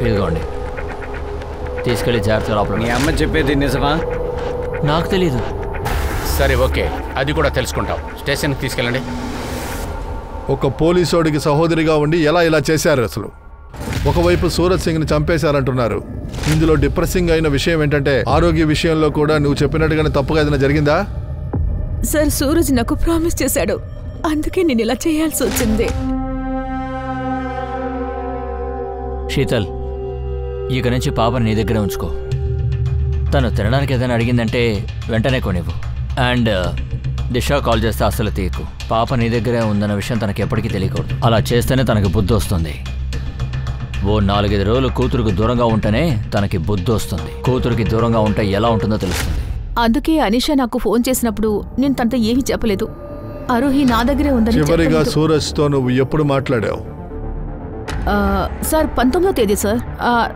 ఇదిగోండి, తీసుకెళ్లి జాగ్రత్తగా లోపల. మీ అమ్మ చెప్పేది నిజమా? నాకు తెలీదు. సరే ఓకే, అది కూడా తెలుసుకుంటాం. స్టేషన్కి తీసుకెళ్ళండి. ఒక పోలీసోడికి సహోదరిగా ఉండి ఎలా ఇలా చేశారు అసలు? ఒకవైపు సూరజ్ సింగ్ని చంపేశారంటున్నారు. ఇందులో డిప్రెసింగ్ అయిన విషయం ఏంటంటే ఆరోగ్య విషయంలో కూడా నువ్వు చెప్పినట్టుగానే తప్పుగా ఏదైనా జరిగిందా? సార్ సూరజ్ నాకు ప్రామిస్ చేశాడు, అందుకే నేను ఇలా చేయాల్సి వచ్చింది. శీతల్, ఇక నుంచి పాపని నీ దగ్గరే ఉంచుకో. తను తినడానికి ఏదైనా అడిగిందంటే వెంటనే కొనివ్వు. అండ్ దిశా కాల్ చేస్తే అస్సలు తీయకు. పాప నీ దగ్గరే ఉందన్న విషయం తనకి ఎప్పటికీ తెలియకూడదు. అలా చేస్తేనే తనకి బుద్ధి వస్తుంది. ఓ 4-5 రోజులు కూతురుకు దూరంగా ఉంటేనే తనకి బుద్ధి వస్తుంది. కూతురికి దూరంగా ఉంటే ఎలా ఉంటుందో తెలుస్తుంది. అందుకే అనిషా నాకు ఫోన్ చేసినప్పుడు నేను తనతో ఏమీ చెప్పలేదు. ఆరోహి నా దగ్గరే ఉందని చివరిగా సూరజ్తో నువ్వు ఎప్పుడు మాట్లాడావు? సార్ 19వ తేదీ సార్,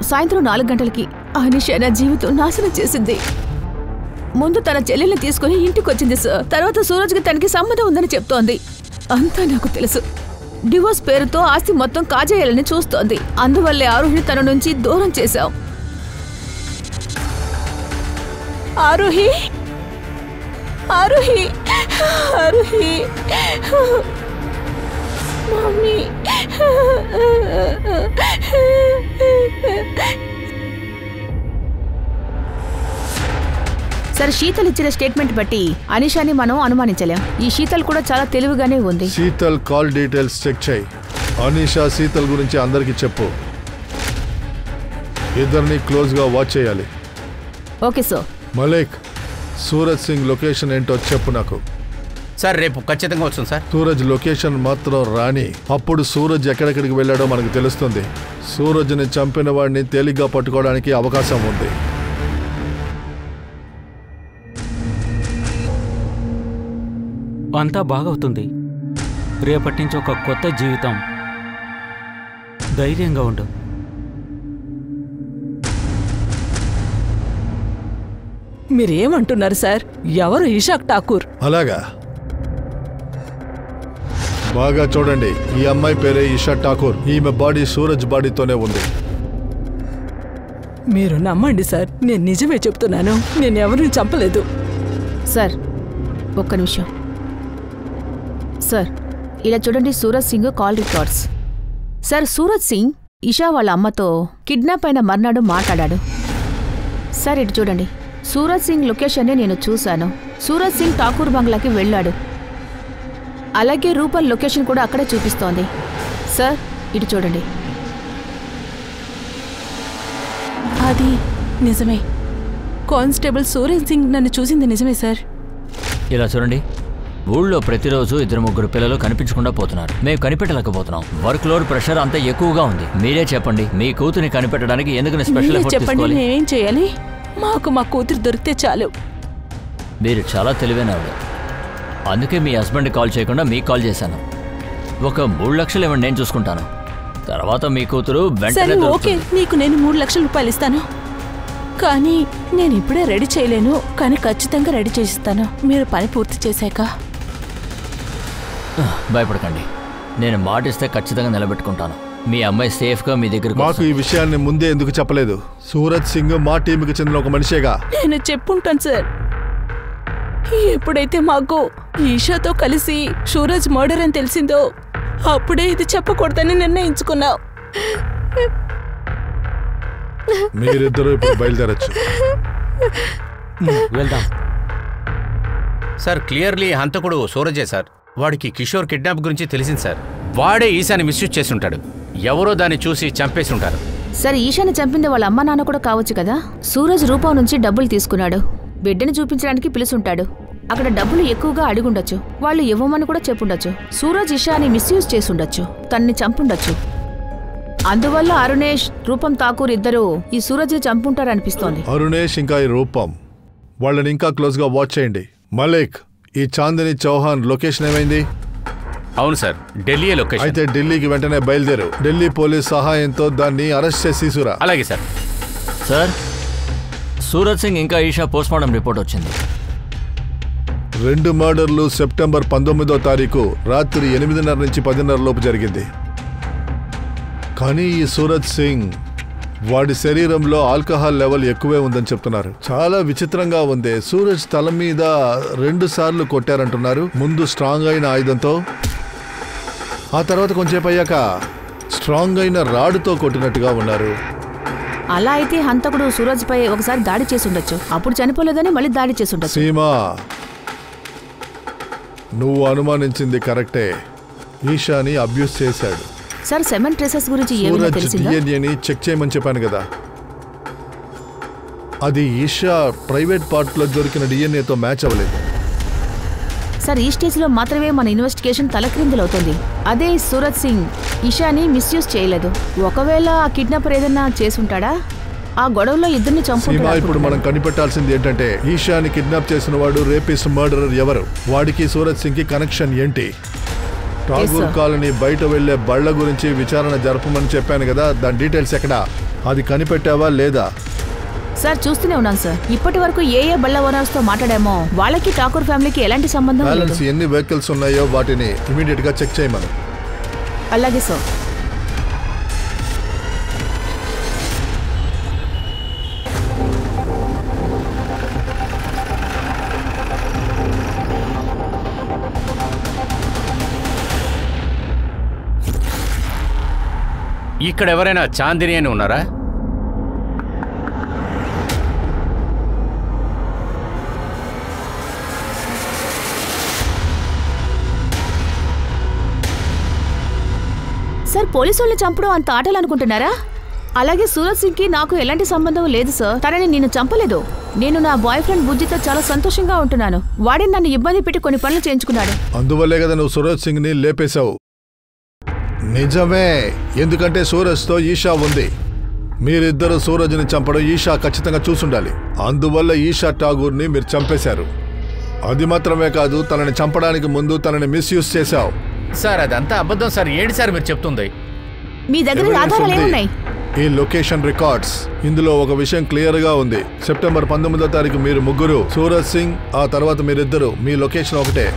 సాయంత్రం 4 గంటలకి. అనిషా నా జీవితం నాశనం చేసింది. ముందు తన చెల్లెల్ని తీసుకుని ఇంటికి వచ్చింది సార్. తర్వాత సూరజ్కి తనకి సంబంధం ఉందని చెప్తోంది. అంతా నాకు తెలుసు. డివోర్స్ పేరుతో ఆస్తి మొత్తం కాజేయాలని చూస్తోంది. అందువల్లే ఆరోహిని తన నుంచి దూరం చేశాం. ఆరోహి, ఆరోహి, ఆరోహి, మమ్మీ. సరే, శీతల్ ఇచ్చిన స్టేట్మెంట్ బట్టి అనిషాని మనం అనుమానించలేం. ఈ శీతల్ కూడా చాలా తెలివిగానే ఉంది. శీతల్ కాల్ డీటెయిల్స్ చెక్ చేయి. అనిషా శీతల్ గురించి అందరికీ చెప్పు. ఇద్దరిని క్లోజ్గా వాచ్ చేయాలి. Okay sir. Malek, Suraj Singh location ఏంటో చెప్పు నాకు. సార్ రేపు ఖచ్చితంగా వస్తుంది సార్. సూరజ్ లొకేషన్ మాత్రం రాని. అప్పుడు సూరజ్ ఎక్కడెక్కడికి వెళ్ళాడో మనకు తెలుస్తుంది. సూరజ్ని చంపిన వాడిని తేలిగ్గా పట్టుకోవడానికి అవకాశం ఉంది. అంతా బాగవుతుంది. రేపటి నుంచి ఒక కొత్త జీవితం. ధైర్యంగా ఉండు. మీరేమంటున్నారు సార్? ఎవరు ఇషాక్ ఠాకూర్? అలాగా, బాగా చూడండి. ఈ అమ్మాయి పేరే ఇషా ఠాకూర్. ఈమె బాడీ సూరజ్ బాడీతోనే ఉంది. మీరు నమ్మండి సార్, నేను నిజమే చెప్తున్నాను. నేను ఎవరిని చంపలేదు. సార్ ఒక్క నిమిషం. సార్ ఇలా చూడండి, Suraj Singh call records. Sir Suraj Singh Isha వాళ్ళ అమ్మతో కిడ్నాప్ అయిన మర్నాడు మాట్లాడాడు. సార్ ఇటు చూడండి, సూరజ్ సింగ్ లొకేషన్ని నేను చూశాను. సూరజ్ సింగ్ ఠాకూర్ బంగ్లాకి వెళ్ళాడు. అలాగే రూపల్ లొకేషన్ కూడా అక్కడే చూపిస్తోంది. సార్ ఇటు చూడండి. అది నిజమే. కానిస్టేబుల్ సూరజ్ సింగ్ నన్ను చూసింది నిజమే సార్. ఇలా చూడండి, ఊళ్ళో ప్రతిరోజు 2-3 పిల్లలు కనిపించకుండా పోతున్నారు. మేము కనిపెట్టలేకపోతున్నాం. వర్క్ లోడ్ ప్రెషర్ అంతా ఎక్కువగా ఉంది. మీరే చెప్పండి, మీ కూతురిని కనిపెట్టడానికి ఎందుకు స్పెషల్ ఎఫర్ట్ చెప్పండి, తీసుకోవాలి? నేనేం చేయాలి? మాకు మా కూతురు దొరికితే చాలు. మీరు చాలా తెలివైన ఆవిడ. అందుకే మీ హస్బెండ్ కాల్ చేయకుండా మీకు కాల్ చేశాను. ఒక 3 లక్షలు ఇవ్వండి, నేను చూసుకుంటాను. తర్వాత మీ కూతురు వెంటనే సరే ఓకే, దొరుకుతుంది. నీకు నేను 3 లక్షల రూపాయలు ఇస్తాను. కానీ నేను ఇప్పుడే రెడీ చేయలేను, కానీ ఖచ్చితంగా రెడీ చేసిస్తాను మీరు పని పూర్తి చేశాక. భయపడకండి, నేను మాటిస్తే ఖచ్చితంగా నిలబెట్టుకుంటాను. మీ అమ్మాయి సేఫ్గా మీ దగ్గర. మాకు ఈ విషయాన్ని ముందే ఎందుకు చెప్పలేదు? సూరజ్ సింగ్ మా టీంకి చెందిన ఒక మనిషేగా. నేను చెప్పుంటాను సార్. ఎప్పుడైతే మాకు ఈషాతో కలిసి సూరజ్ మర్డర్ అని తెలిసిందో అప్పుడే ఇది చెప్పకూడదని నిర్ణయించుకున్నావు. మీరిద్దరూ ఇప్పుడు బయలుదేరచ్చు. వెళ్దాం. సార్ క్లియర్లీ హంతకుడు సూరజే సార్. వాడికి కిషోర్ కిడ్నాప్ గురించి తెలిసింది సార్. వాడే ఈశాని మిస్యూజ్ చేసి ఉంటాడు. ఎవరో దాన్ని చూసి చంపేసి ఉంటారు. సరే, ఈశాని చంపింది వాళ్ళ అమ్మ నాన్న కూడా కావచ్చు కదా. సూరజ్ రూపం నుంచి డబ్బులు తీసుకున్నాడు. బిడ్డని చూపించడానికి పిలుసుంటాడు. అక్కడ డబ్బులు ఎక్కువగా అడిగుండొచ్చు. వాళ్ళు ఇవ్వమని కూడా చెప్పుండొచ్చు. సూరజ్ ఇషాని మిస్యూజ్ చేసుండొచ్చు, తన్ని చంపుండొచ్చు. అందువల్ల అరుణేష్, రూపం ఠాకూర్ ఇద్దరు ఈ సూరజ్ని చంపుంటారనిపిస్తోంది. అరుణేష్ ఇంకా ఈ రూపం, వాళ్ళని ఇంకా క్లోజ్ గా వాచ్ చేయండి. మలిక్, ఈ చాందిని చౌహాన్ లొకేషన్ ఏమైంది? అవును సార్, ఢిల్లీ లొకేషన్. అయితే ఢిల్లీకి వెంటనే బయలుదేరు. ఢిల్లీ పోలీస్ సహాయంతో దాన్ని అరెస్ట్ చేసి తీసుకురా. అలాగే సార్. సార్, సూరజ్ సింగ్ ఇంకా ఈషా పోస్ట్మార్టం రిపోర్ట్ వచ్చింది. 2 మర్డర్లు సెప్టెంబర్ 19వ తారీఖు రాత్రి 8:30 నుంచి 10:30 లోపు జరిగింది. కానీ ఈ సూరజ్ సింగ్, వాడి శరీరంలో ఆల్కహాల్ లెవెల్ ఎక్కువే ఉందని చెప్తున్నారు. చాలా విచిత్రంగా ఉంది. సూరజ్ తల మీద 2 సార్లు కొట్టారంటున్నారు. ముందు స్ట్రాంగ్ అయిన ఆయుధంతో, ఆ తర్వాత కొంచెంసేపు అయ్యాక స్ట్రాంగ్ అయిన రాడుతో కొట్టినట్టుగా ఉన్నారు. అలా అయితే హంతకుడు సూరజ్ పై ఒకసారి దాడి చేసుండొచ్చు. అప్పుడు చనిపోలేదని మళ్ళీ దాడి చేసుండొచ్చు. సీమా, నువ్వు అనుమానించింది కరెక్టే. ఈషాని అబ్యూస్ చేశాడు. సార్, సెమెన్ ట్రేసెస్ గురించి ఏమైనా సూరజ్ తెలిసిందా? డిఎన్ఏని చెక్ చేయమని చెప్పాను కదా, అది ఈషా ప్రైవేట్ పార్ట్లో దొరికిన డిఎన్ఏతో మ్యాచ్ అవ్వలేదు. సార్, ఈ స్టేజ్లో మాత్రమే మన ఇన్వెస్టిగేషన్ తలక్రిందులవుతుంది. అదే సూరజ్ సింగ్ ఇషాని మిస్యూజ్ చేయలేదు. ఒకవేళ ఆ కిడ్నాపర్ ఏదన్నా చేసుంటాడా? ఆ గొడవలో ఇద్దరిని సీమా, ఇప్పుడు చంపుకుంటాడు. మనం కనిపెట్టాల్సింది ఏంటంటే ఈషాని కిడ్నాప్ చేసిన వాడు, రేపిస్ట్, మర్డరర్ ఎవరు? వాడికి సూరజ్ సింగ్ కి కనెక్షన్ ఏంటి? ఠాగూర్ కాలనీ బయట వెళ్లే బళ్ల గురించి విచారణ జరపమని చెప్పాను కదా, దాని డీటెయిల్స్ ఎక్కడా? అది కనిపెట్టావా లేదా? సార్, చూస్తూనే ఉన్నాను సార్. ఇప్పటి వరకు ఏ బళ్ళ ఓనర్స్ తో మాట్లాడామో వాళ్ళకి ఠాకూర్ ఫ్యామిలీకి ఎలాంటి సంబంధం లేదు. బ్యాలెన్స్ ఎన్ని వెహికల్స్ ఉన్నాయో వాటిని ఇమీడియట్ గా చెక్ చేయమను. అలాగే సార్. ఇక్కడ ఎవరైనా చాందిని అని ఉన్నారా? సార్, పోలీసు వాళ్ళని చంపడం అంత ఆటలు అనుకుంటున్నారా? అలాగే సూరజ్ సింగ్ కి నాకు ఎలాంటి సంబంధం లేదు సార్. తనని నేను చంపలేదు. నేను నా బాయ్ ఫ్రెండ్ బుజ్జితో చాలా సంతోషంగా ఉంటున్నాను. వాడే నన్ను ఇబ్బంది పెట్టి కొన్ని పనులు చేయించుకున్నాడు. అందువల్లే కదా నువ్వు సూరజ్ సింగ్ ని లేపేశావు. నిజమే, ఎందుకంటే సూరజ్తో ఈషా ఉంది. మీరిద్దరు సూరజ్ని చంపడం ఈషా ఖచ్చితంగా చూసుండాలి. అందువల్ల ఈషా ఠాగూర్ని మీరు చంపేశారు. అది మాత్రమే కాదు, తనని చంపడానికి ముందు తనని మిస్యూజ్ చేశావు. సార్, అదంతా అబద్ధం సార్. ఏంటి సార్ మీరు చెప్తుంది? మీ దగ్గర ఆధారాలు ఏమున్నాయి? ఈ లొకేషన్ రికార్డ్స్, ఇందులో ఒక విషయం క్లియర్ గా ఉంది. సెప్టెంబర్ 19వ తారీఖు మీరు ముగ్గురు, సూరజ్ సింగ్, ఆ తర్వాత మీరిద్దరు, మీ లొకేషన్ ఒకటే.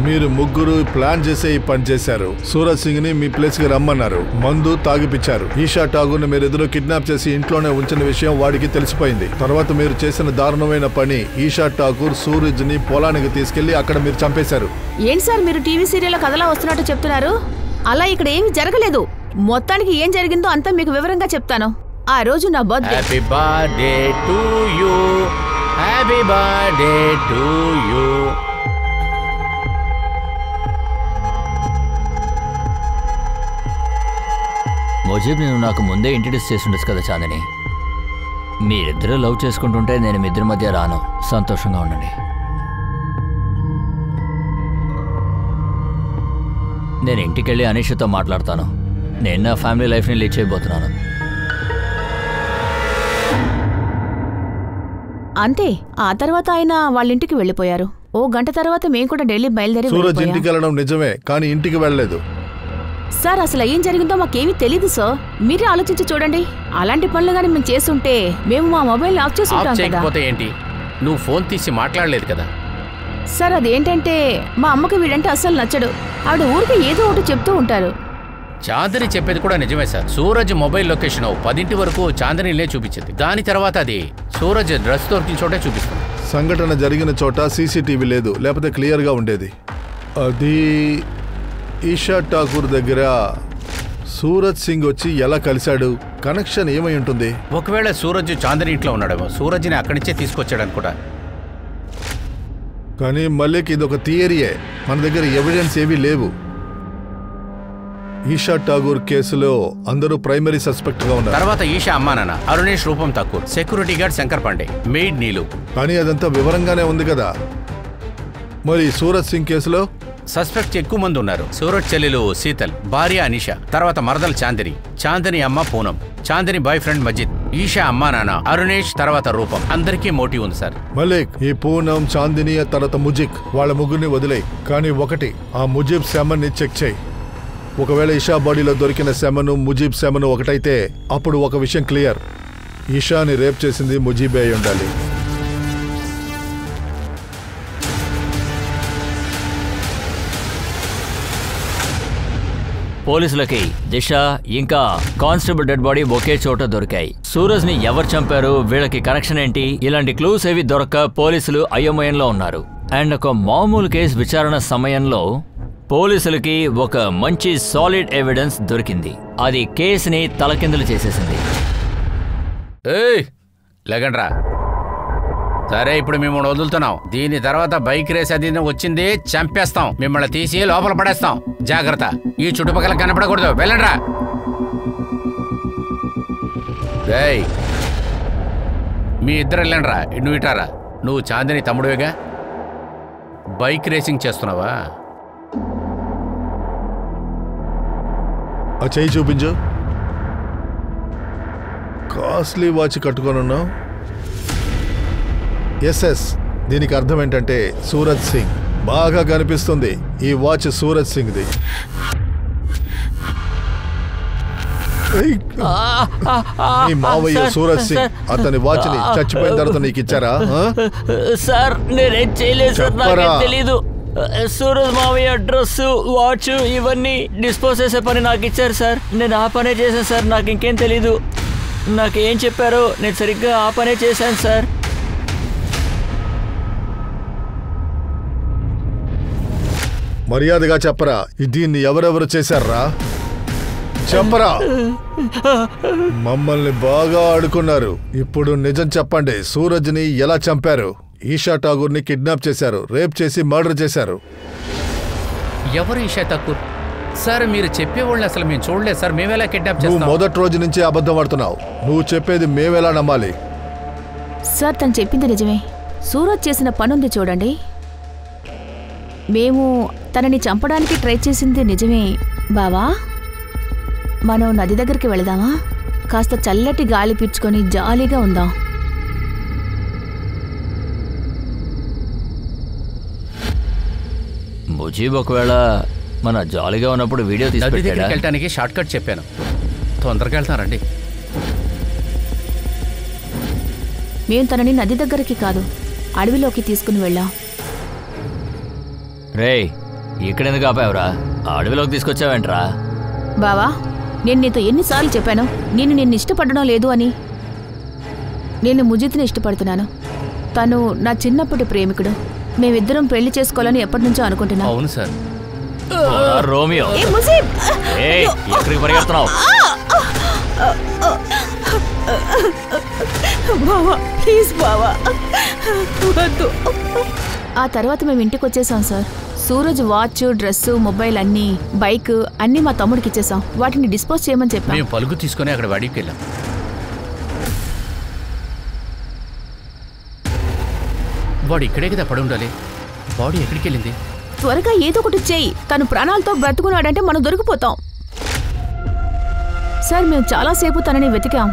మీరు ముగ్గురు ప్లాన్ చేసే ఈ పని చేశారు. సూరజ్ సింగ్ ని మీ ప్లేస్ కి రమ్మన్నారు, మందు తాగిపించారు. ఈషా ఠాగూర్ ని మీరిద్దరు కిడ్నాప్ చేసి ఇంట్లోనే ఉంచిన విషయం వాడికి తెలిసిపోయింది. తర్వాత మీరు చేసిన దారుణమైన పని, ఈషా ఠాగూర్ సూరజ్ ని పొలానికి తీసుకెళ్లి అక్కడ మీరు చంపేశారు. ఏంటి సార్, మీరు టీవీ సీరియల్ కథలా వస్తున్నట్టు చెప్తున్నారు? అలా ఇక్కడ ఏమీ జరగలేదు. మొత్తానికి ఏం జరిగిందో అంతా మీకు వివరంగా చెప్తాను. ఆ రోజు నా birthday. Happy birthday to you, happy birthday to you. Mujeeb, నేను నాకు ముందే ఇంట్రడ్యూస్ చేసి ఉండొచ్చు కదా చాందిని. మీరిద్దరూ లవ్ చేసుకుంటుంటే నేను మీ ఇద్దరి మధ్య రాను. సంతోషంగా ఉండండి. నేను ఇంటికి వెళ్ళి అనీషతో మాట్లాడతాను. నేను నా ఫ్యామిలీ లైఫ్ని లీడ్ చేయబోతున్నాను. అంతే. ఆ తర్వాత ఆయన వాళ్ళ ఇంటికి వెళ్ళిపోయారు. ఓ గంట తర్వాత మేము కూడా ఢిల్లీ బయలుదేరి సూరజ్ వెళ్ళిపోయాం. ఇంటికి వెళ్ళడం నిజమే, కానీ ఇంటికి వెళ్ళలేదు. సార్ అసలు ఏం జరిగిందో మాకేమీ తెలీదు సార్. మీరే ఆలోచించి చూడండి. అలాంటి పనులు గానీ మేము చేస్తుంటే మేము మా మొబైల్ ఆఫ్ చేసి ఉంటాం కదా. చేయకపోతే ఏంటి, నువ్వు ఫోన్ తీసి మాట్లాడలేదు కదా. సార్ అదేంటంటే మా అమ్మకి వీడంటే అస్సలు నచ్చడు. ఆవిడ ఊరికి ఏదో ఒకటి చెప్తూ ఉంటారు. చాందిని చెప్పేది కూడా నిజమే సార్. సూరజ్ మొబైల్ లొకేషన్ 10 వరకు చాందినిలే చూపించింది. దాని తర్వాత అది సూరజ్ డ్రెస్ దొరికిన చోటే చూపిస్తుంది. సంఘటన జరిగిన చోట సీసీటీవీ లేదు, లేకపోతే క్లియర్గా ఉండేది. అది ఈషా ఠాకూర్ దగ్గర సూరజ్ సింగ్ వచ్చి ఎలా కలిశాడు? కనెక్షన్ ఏమై ఉంటుంది? ఒకవేళ సూరజ్ చాందిని ఇంట్లో ఉన్నాడేమో, సూరజ్ని అక్కడి నుంచే తీసుకొచ్చాడు అనుకుంటా. కానీ మళ్ళీకి ఇదొక థియరీయే, మన దగ్గర ఎవిడెన్స్ ఏవీ లేవు. ఈషా ఠాగూర్ కేసులో అందరూ ప్రైమరీ సస్పెక్ట్ గా ఉన్నారు. తర్వాత ఈషా అమ్మా నాన్న Arunesh Rupam Thakur, security guard Shankar Pandey, maid Neelu. కానీ అదంతా వివరంగానే ఉంది కదా. మరి సూరజ్ సింగ్ కేసులో సస్పెక్ట్స్ ఎక్కువ మంది ఉన్నారు. సూరజ్ చెల్లెలు శీతల్, భార్య అనిషా, తర్వాత మరదలు చాందిని, చాందిని అమ్మ పూనం, చాందిని బాయ్ ఫ్రెండ్ మజిద్, ఈషా అమ్మా నాన్న, అరుణేష్, తర్వాత రూపం. అందరికీ మోటివ్ ఉంది సార్. మలిక్, ఈ పూనం, చాందిని, తర్వాత ముజిక్, వాళ్ళ ముగ్గురిని వదిలేయి. కానీ ఒకటి, ఆ ముజీబ్ సెమన్ ని చెక్ చేయి. ఒకవేళ ఈషా బాడీలో దొరికిన సెమను ముజీబ్ సెమను ఒకటైతే అప్పుడు ఒక విషయం క్లియర్. ఈషాని రేప్ చేసింది ముజీబే అయి ఉండాలి. పోలీసులకి దిశ ఇంకా కానిస్టేబుల్ డెడ్ బాడీ ఒకే చోట దొరికాయి. సూరజ్ ని ఎవరు చంపారు, వీళ్ళకి కనెక్షన్ ఏంటి, ఇలాంటి క్లూస్ ఏవి దొరక్క పోలీసులు అయోమయంలో ఉన్నారు. అండ్ ఒక మామూలు కేసు విచారణ సమయంలో పోలీసులకి ఒక మంచి సాలిడ్ ఎవిడెన్స్ దొరికింది. అది కేసుని తలకిందులు చేసేసింది. లేకండ్రా. సరే, ఇప్పుడు మిమ్మల్ని వదులుతున్నాం. దీని తర్వాత బైక్ రేస్ అది వచ్చింది, చంపేస్తాం. మిమ్మల్ని తీసి లోపల పడేస్తాం. జాగ్రత్త, ఈ చుట్టుపక్కల కనపడకూడదు. వెళ్ళండ్రా. మీ ఇద్దరు వెళ్ళండ్రా. నువ్వు ఇటారా. నువ్వు చాందిని తమ్ముడువేగా. బైక్ రేసింగ్ చేస్తున్నావా? ఆ చెయ్యి చూపించు. Costly watch కట్టుకొనున్నావు. ఎస్ఎస్, దీనికి అర్థం ఏంటంటే సూరజ్ సింగ్. బాగా కనిపిస్తుంది. ఈ వాచ్ సూరజ్ సింగ్ది. నీ మావయ్య సూరజ్ సింగ్ అతని వాచ్ ని చచ్చిపోయిన తర్వాత నీకు ఇచ్చారా? సార్ నేనేం చేయలేదు సార్, నాకేం తెలీదు. సూరజ్ మావయ్య డ్రెస్, వాచ్ ఇవన్నీ డిస్పోజ్ చేసే పని నాకు ఇచ్చారు సార్. నేను ఆ పనే చేశాను సార్. నాకు ఇంకేం తెలీదు. నాకేం చెప్పారో నేను సరిగ్గా ఆ పనే చేశాను సార్. మర్యాదగా చెప్పరా, దీన్ని ఎవరెవరు చేశారా? చెప్పరా. మమ్మల్ని బాగా ఆడుకున్నారు. ఇప్పుడు నిజం చెప్పండి, సూరజ్ని ఎలా చంపారు? ఈషా ఠాగూర్ని కిడ్నాప్ చేశారు, రేప్ చేసి మర్డర్ చేశారు. ఎవరు ఈషా ఠాకూర్? సార్ మీరు చెప్పేవాళ్ళని అసలు మేము చూడలేదు సార్. మేమెలా కిడ్నాప్ చేస్తాం? నువ్వు మొదటి రోజు నుంచి అబద్ధం ఆడుతున్నావు. నువ్వు చెప్పేది మేమెలా నమ్మాలి? సార్ తను చెప్పింది నిజమే. సూరజ్ చేసిన పనుంది చూడండి. మేము తనని చంపడానికి ట్రై చేసింది నిజమే. బావా, మనం నది దగ్గరికి వెళదామా? కాస్త చల్లటి గాలి పీల్చుకొని జాలీగా ఉందాం. ముజీబ్ ఒకవేళ మన జాలీగా ఉన్నప్పుడు వీడియో తీసుకెళ్ళడానికి షార్ట్ కట్ చెప్పాను. తొందరగా వెళ్తారండి. మేము తనని నది దగ్గరికి కాదు, అడవిలోకి తీసుకుని వెళ్ళాం. రే, ఇక్కడెందుకు ఆపావురా? అడవిలోకి తీసుకొచ్చావేంట్రా? బావా, నేను నీతో ఎన్నిసార్లు చెప్పాను నిన్ను ఇష్టపడడం లేదు అని. నేను ముజిత్ని ఇష్టపడుతున్నాను. తను నా చిన్నప్పటి ప్రేమికుడు. మేమిద్దరం పెళ్లి చేసుకోవాలని ఎప్పటి నుంచో అనుకుంటున్నాం. అవును సార్. రోమియో, ఎక్కడికి పరిగెడుతున్నావు? ఆ తర్వాత మేము ఇంటికి వచ్చేసాం sir. Suraj watch, dress, mobile అన్నీ, బైక్ అన్నీ మా తమ్ముడికి ఇచ్చేసాం. వాటిని డిస్పోజ్ చేయమని చెప్పాం. మేము పలుకు తీసుకుని అక్కడ వాడికి వెళ్ళాం. వాడు ఇక్కడే కదా పడి ఉండాలి. బాడీ ఎక్కడికి వెళ్ళింది? త్వరగా ఏదో ఒకటి చేయి. తను ప్రాణాలతో బ్రతుకున్నాడంటే మనం దొరికిపోతాం. సార్ మేము చాలాసేపు తనని వెతికాం,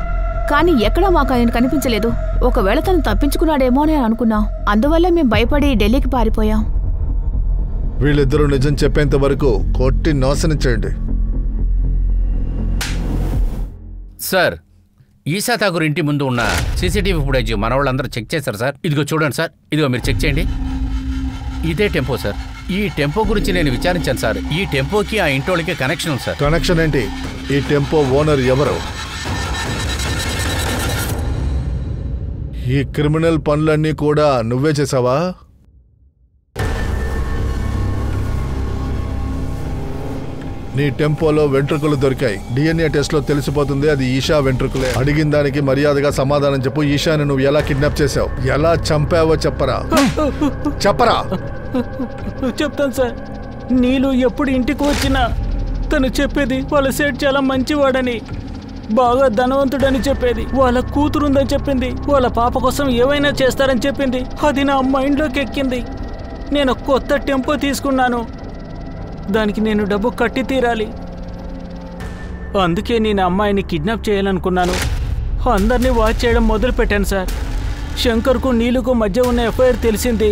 కానీ ఎక్కడా మాకు ఆయన కనిపించలేదు. ఒకవేళ తను తప్పించుకున్నాడేమో అని అనుకున్నాం. అందువల్ల మేము భయపడి ఢిల్లీకి పారిపోయాం. వీళ్ళిద్దరూ నిజం చెప్పేంత వరకు కొట్టి నాశనం చేయండి. సార్ ఈశా ఠాకూర్ ఇంటి ముందు ఉన్న సీసీటీవీ ఫుటేజ్ మన వాళ్ళందరూ చెక్ చేశారు సార్. ఇదిగో చూడండి సార్, ఇదిగో మీరు చెక్ చేయండి. ఇదే టెంపో సార్. ఈ టెంపో గురించి నేను విచారించాను సార్. ఈ టెంపోకి ఆ ఇంటోళ్ళకి కనెక్షన్ ఉంది సార్. కనెక్షన్ ఏంటి? ఈ టెంపో ఓనర్ ఎవరు? ఈ క్రిమినల్ పనులన్నీ కూడా నువ్వే చేసావా? నీ టెంపోలో వెంట్రుకలు దొరికాయి. DNA టెస్ట్లో తెలిసిపోతుంది అది ఈషా వెంట్రుకలే. అడిగిన దానికి మర్యాదగా సమాధానం చెప్పు. ఈషాని నువ్వు ఎలా కిడ్నాప్ చేసావు, ఎలా చంపావో చెప్పరా. చెప్తాను సార్. నీళ్ళు ఎప్పుడు ఇంటికి వచ్చినా తను చెప్పేది వాళ్ళ సేట్ చాలా మంచివాడని, బాగా ధనవంతుడని చెప్పేది, వాళ్ళ కూతురుందని చెప్పింది, వాళ్ళ పాప కోసం ఏవైనా చేస్తారని చెప్పింది. అది నా మైండ్లోకి ఎక్కింది. నేను కొత్త టెంపో తీసుకున్నాను, దానికి నేను డబ్బు కట్టి తీరాలి. అందుకే నేను అమ్మాయిని కిడ్నాప్ చేయాలనుకున్నాను. అందరినీ వాచ్ చేయడం మొదలుపెట్టాను సార్. శంకర్కు నీలుకు మధ్య ఉన్న ఎఫ్ఐఆర్ తెలిసింది.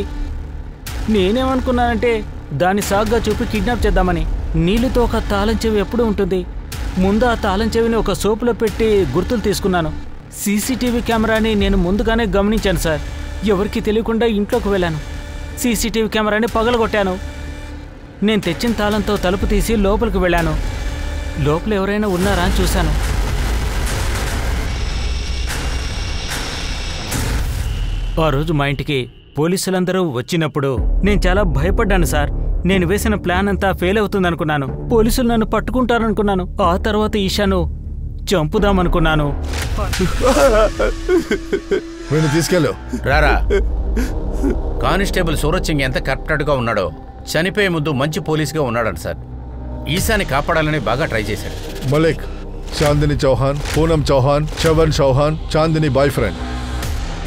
నేనేమనుకున్నానంటే దాన్ని సాగ్గా చూపి కిడ్నాప్ చేద్దామని. నీలుతో ఒక తాళం చెవి ఎప్పుడు ఉంటుంది. ముందు ఆ తాళం చెవిని ఒక సోపులో పెట్టి గుర్తులు తీసుకున్నాను. సీసీటీవీ కెమెరాని నేను ముందుగానే గమనించాను సార్. ఎవరికి తెలియకుండా ఇంట్లోకి వెళ్ళాను. సీసీటీవీ కెమెరాని పగలగొట్టాను. నేను తెచ్చిన తాళంతో తలుపు తీసి లోపలికి వెళ్ళాను. లోపల ఎవరైనా ఉన్నారా అని చూశాను. ఆ రోజు మా ఇంటికి పోలీసులందరూ వచ్చినప్పుడు నేను చాలా భయపడ్డాను సార్. నేను వేసిన ప్లాన్ అంతా ఫెయిల్ అవుతుందనుకున్నాను. పోలీసులు నన్ను పట్టుకుంటారనుకున్నాను. ఆ తర్వాత ఈషాను చంపుదామనుకున్నాను. తీసుకెళ్ళు. రారా. కానిస్టేబుల్ సూరజ్ సింగ్ ఎంత కరెక్ట్గా ఉన్నాడో చనిపోయే ముందు మంచి పోలీసుగా ఉన్నాడంట సార్. ఈశాని కాపాడాలని బాగా ట్రై చేశాడు. మలిక్, చాందిని చౌహాన్, పూనం చౌహాన్, చవన్ చౌహాన్, చాందిని బాయ్ ఫ్రెండ్,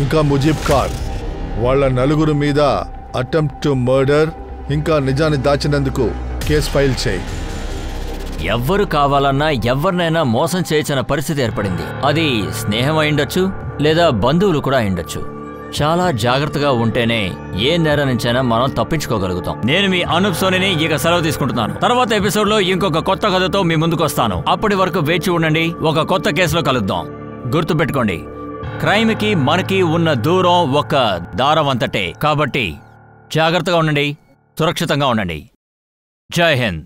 ఇంకా ముజీబ్ ఖాన్, వాళ్ళ నలుగురు మీద అటెంప్ట్ టు మర్డర్ ఇంకా నిజాన్ని దాచినందుకు కేసు ఫైల్ చేయి. ఎవ్వరు కావాలన్నా ఎవరినైనా మోసం చేయొచ్చన్న పరిస్థితి ఏర్పడింది. అది స్నేహం అయిండొచ్చు, లేదా బంధువులు కూడా అయిండొచ్చు. చాలా జాగ్రత్తగా ఉంటేనే ఏ నేర నుంచైనా మనం తప్పించుకోగలుగుతాం. నేను మీ అనూప్ సోనీని ఇక సెలవు తీసుకుంటున్నాను. తర్వాత ఎపిసోడ్ లో ఇంకొక కొత్త కథతో మీ ముందుకు వస్తాను. అప్పటి వరకు వేచి ఉండండి. ఒక కొత్త కేసులో కలుద్దాం. గుర్తుపెట్టుకోండి, క్రైమ్ కి మనకి ఉన్న దూరం ఒక దారం అంతటే. కాబట్టి జాగ్రత్తగా ఉండండి, సురక్షితంగా ఉండండి. జై హింద్.